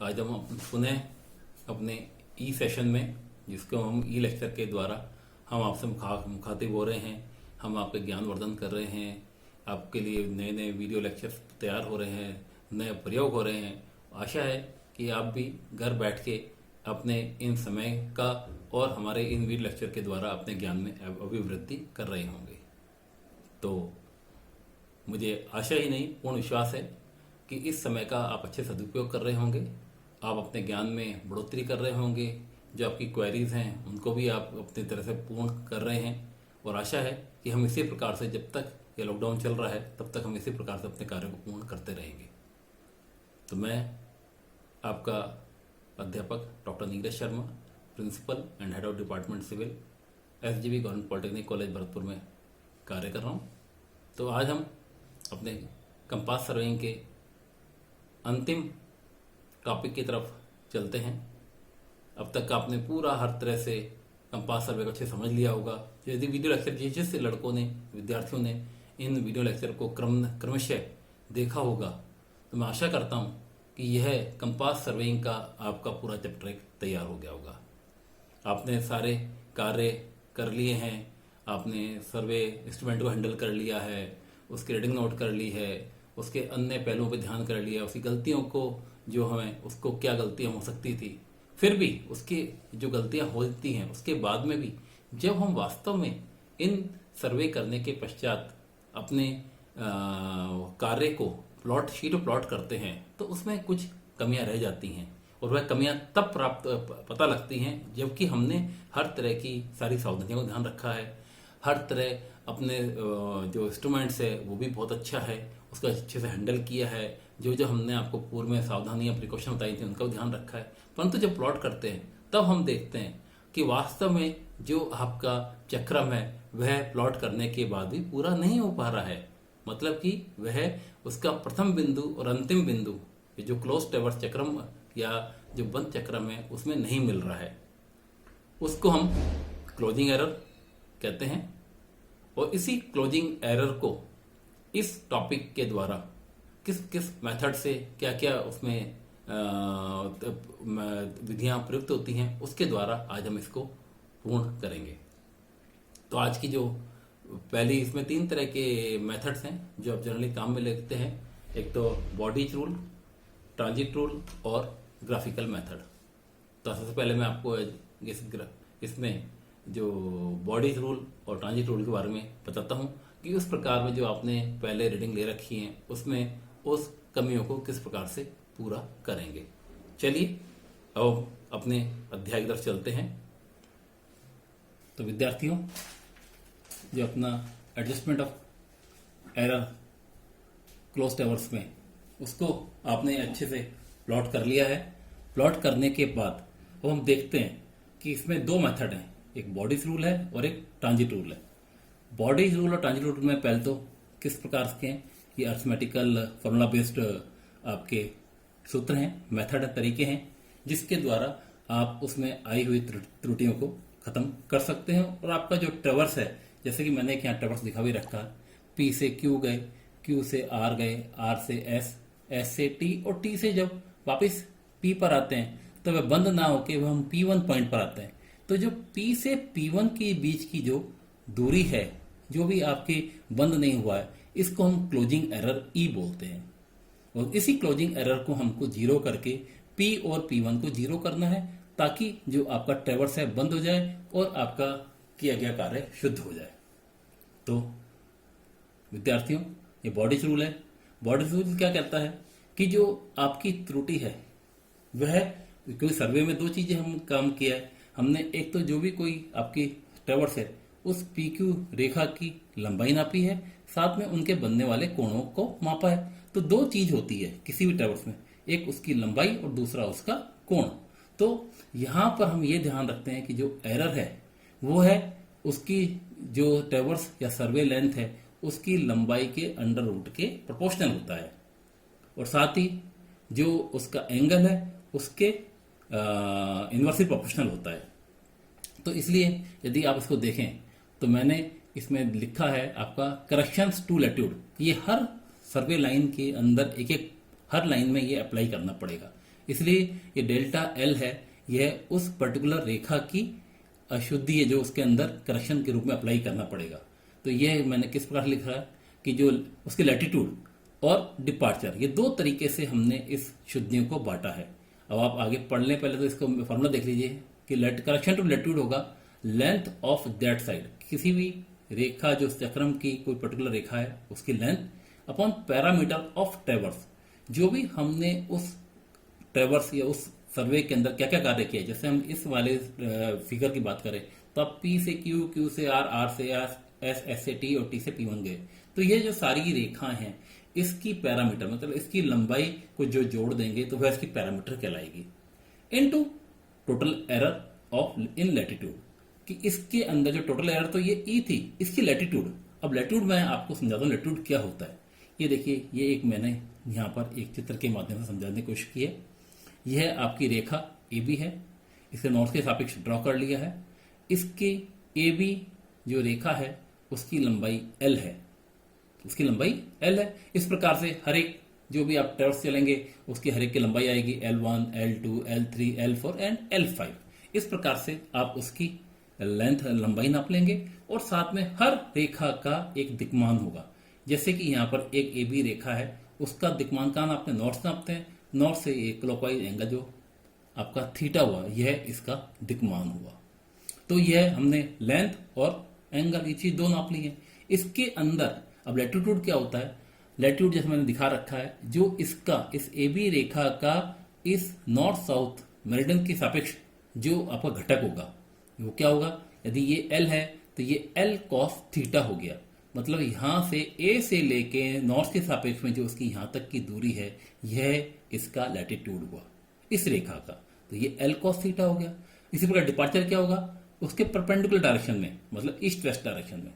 आज हम पुनः अपने ई सेशन में, जिसको हम ई लेक्चर के द्वारा हम आपसे मुखातिब हो रहे हैं, हम आपके ज्ञान वर्धन कर रहे हैं, आपके लिए नए नए वीडियो लेक्चर्स तैयार हो रहे हैं, नए प्रयोग हो रहे हैं। आशा है कि आप भी घर बैठ के अपने इन समय का और हमारे इन वीडियो लेक्चर के द्वारा अपने ज्ञान में अभिवृद्धि कर रहे होंगे। तो मुझे आशा ही नहीं, पूर्ण विश्वास है कि इस समय का आप अच्छे सदुपयोग कर रहे होंगे, आप अपने ज्ञान में बढ़ोतरी कर रहे होंगे, जो आपकी क्वेरीज हैं उनको भी आप अपनी तरह से पूर्ण कर रहे हैं। और आशा है कि हम इसी प्रकार से, जब तक ये लॉकडाउन चल रहा है तब तक हम इसी प्रकार से अपने कार्य को पूर्ण करते रहेंगे। तो मैं आपका अध्यापक doctor Neeraj Sharma, principal and head of department civil, SGB government polytechnic college Bharatpur में कार्य कर रहा हूँ। तो आज हम अपने कंपास सर्वेइंग के अंतिम टॉपिक की तरफ चलते हैं। अब तक आपने पूरा हर तरह से कंपास सर्वे को अच्छे समझ लिया होगा। यदि वीडियो लेक्चर जिस लड़कों ने, विद्यार्थियों ने इन वीडियो लेक्चर को क्रमशः देखा होगा, तो मैं आशा करता हूँ कि यह कंपास सर्वेइंग का आपका पूरा चैप्टर एक तैयार हो गया होगा। आपने सारे कार्य कर लिए हैं, आपने सर्वे इंस्ट्रूमेंट को हैंडल कर लिया है, उसकी रीडिंग नोट कर ली है, उसके अन्य पहलुओं पर ध्यान कर लिया, उसकी गलतियों को, जो हमें उसको क्या गलतियां हो सकती थी, फिर भी उसकी जो गलतियां होती हैं उसके बाद में भी जब हम वास्तव में इन सर्वे करने के पश्चात अपने कार्य को प्लॉट करते हैं तो उसमें कुछ कमियां रह जाती हैं। और वह कमियां तब पता लगती हैं जबकि हमने हर तरह की सारी सावधानियों का ध्यान रखा है, हर तरह अपने जो इंस्ट्रूमेंट्स है वो भी बहुत अच्छा है, उसको अच्छे से हैंडल किया है, जो हमने आपको पूर्व में सावधानियां प्रिकॉशन बताई थी उनका भी ध्यान रखा है। परंतु जब प्लॉट करते हैं तब हम देखते हैं कि वास्तव में जो आपका चक्रम है वह प्लॉट करने के बाद भी पूरा नहीं हो पा रहा है। मतलब कि वह उसका प्रथम बिंदु और अंतिम बिंदु, जो क्लोज ट्रैवर्स चक्रम या जो बंद चक्रम है, उसमें नहीं मिल रहा है। उसको हम क्लोजिंग एरर कहते हैं। और इसी क्लोजिंग एरर को इस टॉपिक के द्वारा किस किस मेथड से क्या क्या उसमें विधियां प्रयुक्त होती हैं, उसके द्वारा आज हम इसको पूर्ण करेंगे। तो आज की जो पहली, इसमें 3 तरह के मेथड्स हैं जो आप जनरली काम में लेते हैं। एक तो बॉडीज रूल, ट्रांजिट रूल और ग्राफिकल मेथड। तो सबसे पहले मैं आपको इसमें जो बॉडीज रूल और ट्रांजिट रूल के बारे में बताता हूं कि उस प्रकार में जो आपने पहले रीडिंग ले रखी है उसमें उस कमियों को किस प्रकार से पूरा करेंगे। चलिए अब अपने अध्याय की तरफ चलते हैं। तो विद्यार्थियों, जो अपना adjustment of error close traverse में, उसको आपने अच्छे से प्लॉट कर लिया है। प्लॉट करने के बाद अब हम देखते हैं कि इसमें 2 मेथड हैं, एक बॉडीज रूल है और एक ट्रांजिट रूल है। बॉडीज रूल और ट्रांजिट रूल में पहले तो किस प्रकार के हैं, ये अर्थमेटिकल फॉर्मूला बेस्ड आपके सूत्र हैं, मेथड है, तरीके हैं, जिसके द्वारा आप उसमें आई हुई त्रुटियों को खत्म कर सकते हैं। और आपका जो ट्रैवर्स है, जैसे कि मैंने यहाँ ट्रैवर्स दिखा भी रखा, P से Q गए, Q से R गए, R से S, S से T, और T से जब वापस P पर आते हैं तो वह बंद ना होके वह हम P1 पॉइंट पर आते हैं। तो जो P से P1 के बीच की जो दूरी है, जो भी आपके बंद नहीं हुआ है, इसको हम क्लोजिंग एरर E बोलते हैं। और इसी क्लोजिंग एरर को हमको 0 करके P और P1 को 0 करना है, ताकि जो आपका ट्रैवर्स है बंद हो जाए और आपका किया गया कार्य शुद्ध हो जाए। तो विद्यार्थियों, ये बॉडीज रूल है। बॉडीज रूल क्या कहता है कि जो आपकी त्रुटि है वह, क्योंकि सर्वे में 2 चीजें हम काम किया है, हमने एक तो जो भी कोई आपकी ट्रैवर्स है उस PQ रेखा की लंबाई नापी है, साथ में उनके बनने वाले कोणों को मापा है। तो 2 चीज होती है किसी भी ट्रैवर्स में, एक उसकी लंबाई और दूसरा उसका कोण। तो यहां पर हम ये ध्यान रखते हैं कि जो एरर है वो है उसकी जो ट्रैवर्स या सर्वे लेंथ है उसकी लंबाई के अंडर रूट के प्रोपोर्शनल होता है, और साथ ही जो उसका एंगल है उसके इनवर्सली प्रोपोर्शनल होता है। तो इसलिए यदि आप इसको देखें तो मैंने इसमें लिखा है आपका करेक्शंस टू लैट्यूड, ये हर सर्वे लाइन के अंदर एक एक हर लाइन में ये अप्लाई करना पड़ेगा। इसलिए ये डेल्टा एल है, यह उस पर्टिकुलर रेखा की अशुद्धि है जो उसके अंदर करेक्शन के रूप में अप्लाई करना पड़ेगा। तो यह मैंने किस प्रकार लिखा है कि जो उसके लैटिट्यूड और डिपार्चर, ये दो तरीके से हमने इस शुद्धियों को बांटा है। अब आप आगे पढ़ लें, पहले तो इसको फॉर्मूला देख लीजिए कि करेक्शन टू लैटिट्यूड होगा लेंथ ऑफ दैट साइड, किसी भी रेखा जो चक्रम की कोई पर्टिकुलर रेखा है उसकी लेंथ अपॉन पैरामीटर ऑफ ट्रेवर्स, जो भी हमने उस ट्रेवर्स या उस सर्वे के अंदर क्या क्या कार्य किया। जैसे हम इस वाले फिगर की बात करें तो आप पी से क्यू, क्यू से आर, आर से एस, एस से टी और टी से P1 गए। तो ये जो सारी रेखाएं हैं इसकी पैरामीटर मतलब इसकी लंबाई को जो जोड़ देंगे तो वह इसकी पैरामीटर कहलाएगी, into total error of in latitude, कि इसके अंदर जो टोटल एरर तो ये ई थी, इसकी लैटिट्यूड। अब लैटिट्यूड मैं आपको समझाता हूँ लैटिट्यूड क्या होता है। ये देखिए, ये एक मैंने यहाँ पर एक चित्र के माध्यम से समझाने की कोशिश की है। यह आपकी रेखा ए बी है, इसे नॉर्थ के सापेक्ष ड्रॉ कर लिया है। इसके ए बी जो रेखा है उसकी लंबाई एल है, उसकी लंबाई एल है। इस प्रकार से हर एक जो भी आप ट्रेवर्स चलेंगे उसकी हर एक की लंबाई आएगी L1, L2, L3, L4 and L5। इस प्रकार से आप उसकी लेंथ लंबाई नाप लेंगे और साथ में हर रेखा का एक दिक्मान होगा। जैसे कि यहाँ पर एक ए बी रेखा है, उसका दिक्मान कहाँ नापते हैं, नॉर्थ नापते हैं। नॉर्थ से एक क्लॉकवाइज एंगल जो आपका थीटा हुआ, यह इसका दिक्मान हुआ। तो यह हमने लेंथ और एंगल ये चीज दो नाप ली है। इसके अंदर अब लैटिट्यूड क्या होता है, लैटिट्यूड जैसे मैंने दिखा रखा है, जो इसका इस ए बी रेखा का इस नॉर्थ साउथ मेरिडियन के सापेक्ष जो आपका घटक होगा वो क्या होगा। यदि ये एल है तो ये एल कॉस थीटा हो गया, मतलब यहां से ए से लेके नॉर्थ के सापेक्ष में जो उसकी यहां तक की दूरी है यह इसका लैटिट्यूड हुआ इस रेखा का, तो ये एल कॉस थीटा हो गया। इसी प्रकार डिपार्चर क्या होगा, उसके परपेंडिकुलर डायरेक्शन में मतलब ईस्ट वेस्ट डायरेक्शन में,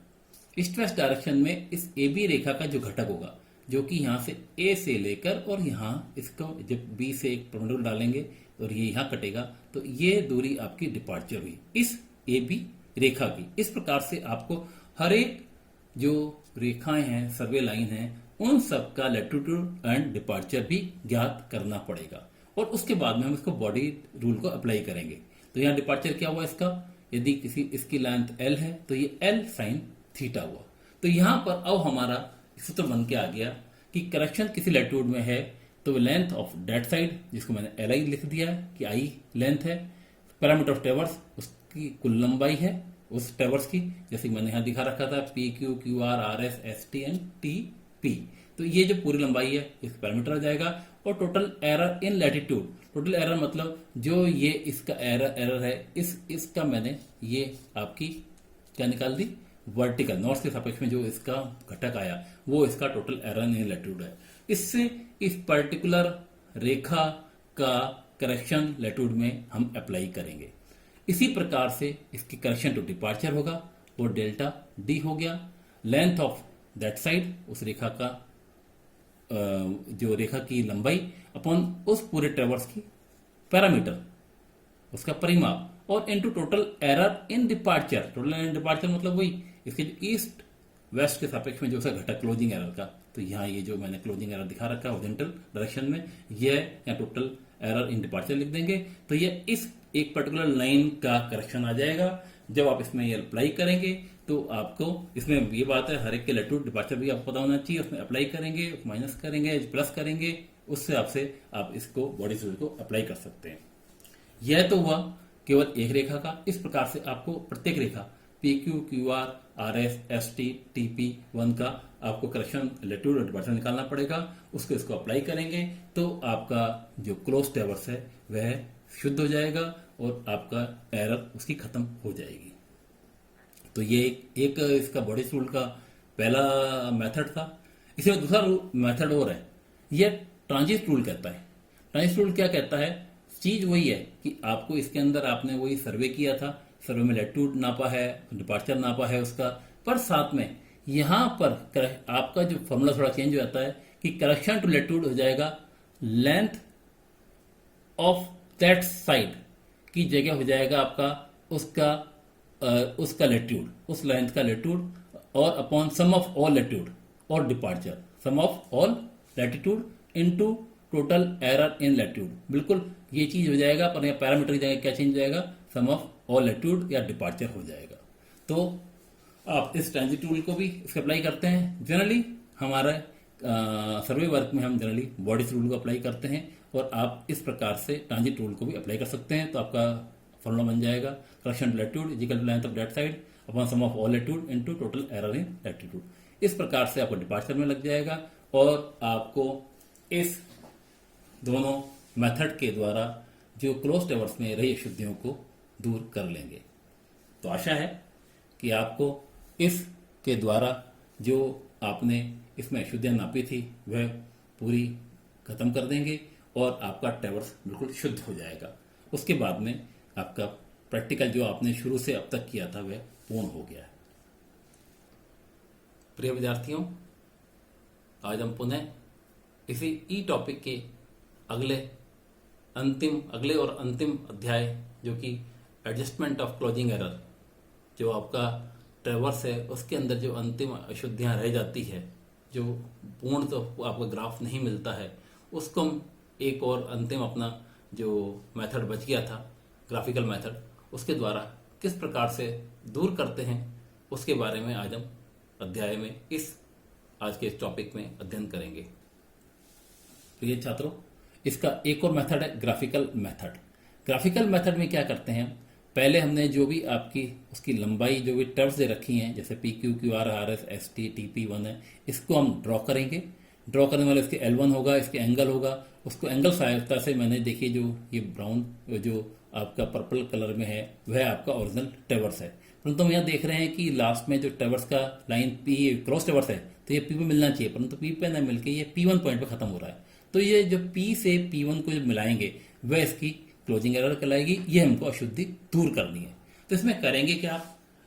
ईस्ट वेस्ट डायरेक्शन में इस ए बी रेखा का जो घटक होगा जो कि यहां से ए से लेकर और यहां इसको जब बी से एक परपेंडिकुलर डालेंगे और ये यहां कटेगा तो ये दूरी आपकी डिपार्चर हुई इस ए बी रेखा की। इस प्रकार से आपको हर एक जो रेखाएं हैं, सर्वे लाइन है, उन सब का लैटिट्यूड एंड डिपार्चर भी ज्ञात करना पड़ेगा और उसके बाद में हम इसको बॉडी रूल को अप्लाई करेंगे। तो यहाँ डिपार्चर क्या हुआ इसका, यदि किसी इसकी लेंथ एल है तो ये एल साइन थीटा हुआ। तो यहां पर अब हमारा सूत्र बन के आ गया कि करेक्शन किसी लैटिट्यूड में है तो लेंथ ऑफ डेट साइड, जिसको मैंने एल आई लिख दिया है कि आई लेंथ है, पैरामीटर ऑफ ट्रेवर्स उसकी कुल लंबाई है उस ट्रेवर्स की, जैसे मैंने यहां दिखा रखा था P Q, Q R, R S, S T and T P. तो ये जो पूरी लंबाई है इस पैरामीटर आ जाएगा। और टोटल एरर इन लैटिट्यूड, टोटल एरर मतलब जो ये इसका एरर है इसका मैंने ये आपकी क्या निकाल दी, वर्टिकल नॉर्थ के सापेक्ष में जो इसका घटक आया वो इसका टोटल एरर इन लैटिट्यूड है। इससे इस पर्टिकुलर रेखा का करेक्शन लैटिट्यूड में हम अप्लाई करेंगे। इसी प्रकार से इसकी करेक्शन टू डिपार्चर होगा वो डेल्टा डी हो गया। लेंथ ऑफ दैट साइड, उस रेखा का जो रेखा की लंबाई अपॉन उस पूरे ट्रेवर्स की पैरामीटर उसका परिमाप, और इनटू टोटल एरर इन डिपार्चर। टोटल एरर इन डिपार्चर मतलब वही इसके जो ईस्ट वेस्ट के सापेक्ष में जो उसका घटक क्लोजिंग एरर का, तो यहाँ ये जो मैंने क्लोजिंग एरर दिखा रखा है हॉरिजॉन्टल डायरेक्शन में, यह या टोटल एरर इन डिपार्चर लिख देंगे। तो ये इस एक पर्टिकुलर लाइन का करेक्शन आ जाएगा। जब आप इसमें ये अप्लाई करेंगे तो आपको इसमें ये बात है हर एक के लैटिट्यूड डिपार्चर भी आपको पता होना चाहिए। उसमें अप्लाई करेंगे, माइनस करेंगे, प्लस करेंगे, उससे आपसे आप इसको बॉडी रूल को अप्लाई कर सकते हैं। यह तो हुआ केवल एक रेखा का। इस प्रकार से आपको प्रत्येक रेखा P Q, Q R, R S, S T, T P 1 का आपको करेक्शन लैटिट्यूड और डिपार्चर निकालना पड़ेगा। उसको इसको अप्लाई करेंगे तो आपका जो क्लोज ट्रेवर्स है वह शुद्ध हो जाएगा और आपका एरर उसकी खत्म हो जाएगी। तो ये एक इसका बॉडी रूल का पहला मेथड था। इसमें दूसरा मेथड और है, यह ट्रांजिट रूल कहता है। ट्रांजिट रूल क्या कहता है, चीज वही है कि आपको इसके अंदर आपने वही सर्वे किया था, सर्वे में लैटिट्यूड नापा है, डिपार्चर नापा है उसका, पर साथ में यहां पर आपका जो फॉर्मूला थोड़ा चेंज हो जाता है कि करेक्शन टू लैटिट्यूड हो जाएगा लेंथ ऑफ दैट साइड की जगह हो जाएगा आपका उसका लैटिट्यूड, उस लेंथ का लैटिट्यूड, और upon sum of all latitude और departure, sum of all latitude into total error in latitude. बिल्कुल ये चीज हो जाएगा, पर यहाँ पैरामीटर की जगह क्या चेंज हो जाएगा, सम ऑफ ऑल लैट्यूड या डिपार्चर हो जाएगा। तो आप इस ट्रांजिट टूल को भी इसको अप्लाई करते हैं। जनरली हमारा सर्वे वर्क में हम जनरली बॉडी रूल को अप्लाई करते हैं, और आप इस प्रकार से ट्रांजिट टूल को भी अप्लाई कर सकते हैं। तो आपका फॉर्मूला बन जाएगा correction to latitude is equal to length of that side upon sum of all latitude into total error in latitude. इस प्रकार से आपको डिपार्चर में लग जाएगा, और आपको इस दोनों मेथड के द्वारा जो क्लोज टावर्स में रही अशुद्धियों को दूर कर लेंगे। तो आशा है कि आपको इसके द्वारा जो आपने इसमें अशुद्धियां नापी थी वह पूरी खत्म कर देंगे, और आपका टावर्स बिल्कुल शुद्ध हो जाएगा। उसके बाद में आपका प्रैक्टिकल जो आपने शुरू से अब तक किया था वह पूर्ण हो गया है। प्रिय विद्यार्थियों, आज हम पुनः इसी ई टॉपिक के अगले और अंतिम अध्याय, जो कि एडजस्टमेंट ऑफ क्लोजिंग एरर, जो आपका ट्रेवर्स है उसके अंदर जो अंतिम अशुद्धियां रह जाती है, जो पूर्ण तो आपको ग्राफ नहीं मिलता है, उसको हम एक और अंतिम अपना जो मेथड बच गया था ग्राफिकल मेथड, उसके द्वारा किस प्रकार से दूर करते हैं उसके बारे में आज हम अध्याय में आज के इस टॉपिक में अध्ययन करेंगे। प्रिय छात्रों, इसका एक और मेथड है ग्राफिकल मेथड। ग्राफिकल मेथड में क्या करते हैं, पहले हमने जो भी आपकी उसकी लंबाई जो भी टर्व्स दे रखी हैं, जैसे P Q Q R R S S T T P 1 है, इसको हम ड्रॉ करेंगे। ड्रॉ करने वाले इसके L1 होगा, इसके एंगल होगा, उसको एंगल सहायता से मैंने देखिए जो ये ब्राउन जो आपका पर्पल कलर में है वह आपका ओरिजिनल टावर्स है। परंतु हम यहाँ देख रहे हैं कि लास्ट में जो टावर्स का लाइन पी क्रॉस टावर्स है, तो ये पी पे मिलना चाहिए, परंतु पी पे न मिलकर ये P1 पॉइंट पे खत्म हो रहा है। तो ये जो P से P1 को जो मिलाएंगे वह इसकी क्लोजिंग एरर कहलाएगी। ये हमको अशुद्धि दूर करनी है। तो इसमें करेंगे क्या,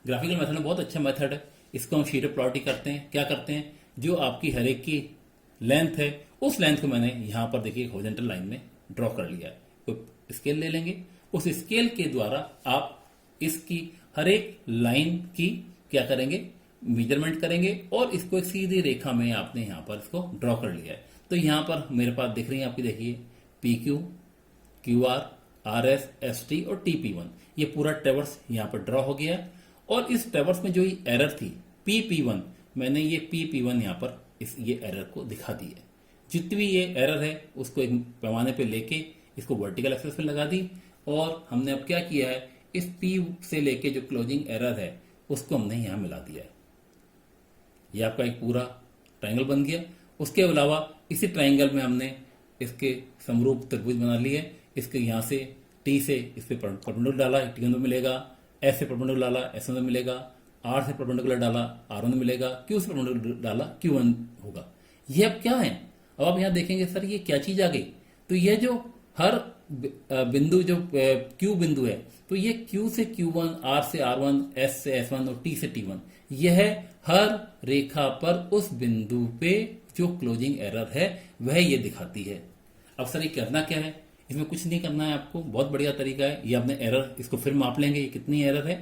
ग्राफिकल मेथड में बहुत अच्छा मेथड है, इसको हम शीट प्लॉट ही करते हैं। क्या करते हैं, जो आपकी हर एक की लेंथ है उस लेंथ को मैंने यहाँ पर देखिए हॉरिजॉन्टल लाइन में ड्रॉ कर लिया है। तो स्केल ले लेंगे, उस स्केल के द्वारा आप इसकी हर एक लाइन की क्या करेंगे, मेजरमेंट करेंगे, और इसको एक सीधी रेखा में आपने यहाँ पर इसको ड्रॉ कर लिया है। तो यहाँ पर मेरे पास दिख रही है आपकी, देखिए P Q Q R R S S T और टी पी 1, ये पूरा टावर्स यहाँ पर ड्रॉ हो गया है। और इस टावर्स में जो ये एरर थी पी पी 1, मैंने ये पी पी 1 यहाँ पर ये एरर को दिखा दी है। जितनी भी ये एरर है उसको एक पैमाने पे लेके इसको वर्टिकल एक्सेस पे लगा दी, और हमने अब क्या किया है, इस पी से लेके जो क्लोजिंग एरर है उसको हमने यहाँ मिला दिया है। ये आपका एक पूरा ट्रायंगल बन गया। उसके अलावा इसी ट्रायंगल में हमने इसके समरूप त्रिभुज बना लिए। इसके यहाँ से टी से इस पे परपेंडिकुलर डाला, T1 में मिलेगा, एस से परपेंडिकुलर डाला, S1 में मिलेगा, आर से परपेंडिकुलर डाला, R1 में मिलेगा, क्यू से परपेंडिकुलर डाला, Q1 होगा। ये अब क्या है, अब आप यहाँ देखेंगे सर ये क्या चीज आ गई। तो ये जो हर बिंदु जो Q बिंदु है, तो ये Q से Q1, R से R1, S से S1 और T से T1, यह हर रेखा पर उस बिंदु पे जो क्लोजिंग एरर है वह ये दिखाती है। अब सर ये करना क्या है, इसमें कुछ नहीं करना है आपको, बहुत बढ़िया तरीका है। ये आपने एरर इसको फिर माप लेंगे, ये कितनी एरर है।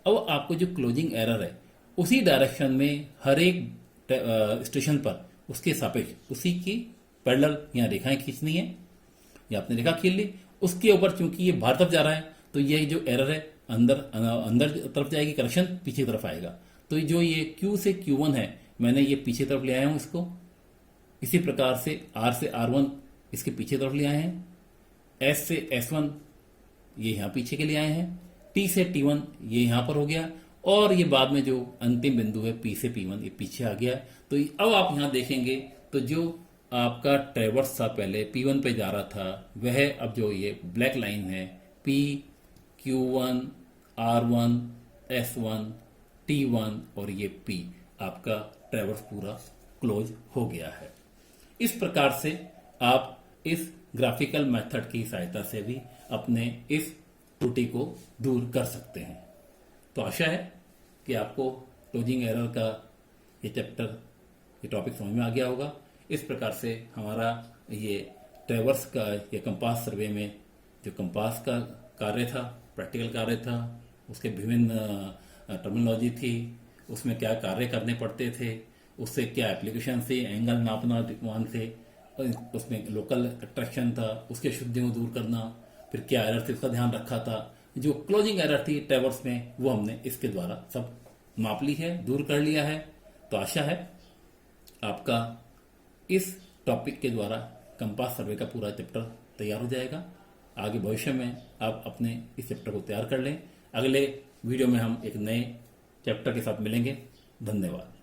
अब आपको जो क्लोजिंग एरर है उसी डायरेक्शन में हर एक स्टेशन पर उसके सापेक्ष उसी की पैरेलल यहाँ रेखाएं खींचनी है। ये आपने रेखा खींच ली, उसके ऊपर चूंकि ये बाहर तरफ जा रहा है तो ये जो एरर है अंदर तरफ जाएगी, करेक्शन पीछे की तरफ आएगा। तो जो ये Q से Q1 है मैंने ये पीछे तरफ ले आया हूं इसको। इसी प्रकार से R से R1 इसके पीछे तरफ ले आए हैं, S से S1 ये यहाँ पीछे के लिए आए हैं, T से T1 ये यहाँ पर हो गया, और ये बाद में जो अंतिम बिंदु है P से P1 ये पीछे आ गया। तो अब आप यहाँ देखेंगे तो जो आपका ट्रेवर्स था पहले P1 पे जा रहा था वह अब जो ये ब्लैक लाइन है P Q1 R1 S1 T1 और ये P, आपका ट्रेवर्स पूरा क्लोज हो गया है। इस प्रकार से आप इस ग्राफिकल मेथड की सहायता से भी अपने इस त्रुटि को दूर कर सकते हैं। तो आशा है कि आपको क्लोजिंग एरर का ये चैप्टर, ये टॉपिक समझ में आ गया होगा। इस प्रकार से हमारा ये ट्रेवर्स का या कंपास सर्वे में जो कंपास का कार्य था, प्रैक्टिकल कार्य था, उसके विभिन्न टर्मिनोलॉजी थी, उसमें क्या कार्य करने पड़ते थे, उससे क्या एप्लीकेशन थी, एंगल नापना मान से, उसमें लोकल अट्रैक्शन था, उसके शुद्धियों को दूर करना, फिर क्या एरर थी उसका ध्यान रखा था, जो क्लोजिंग एरर थी ट्रैवर्स में वो हमने इसके द्वारा सब माप ली है, दूर कर लिया है। तो आशा है आपका इस टॉपिक के द्वारा कंपास सर्वे का पूरा चैप्टर तैयार हो जाएगा। आगे भविष्य में आप अपने इस चैप्टर को तैयार कर लें। अगले वीडियो में हम एक नए चैप्टर के साथ मिलेंगे। धन्यवाद।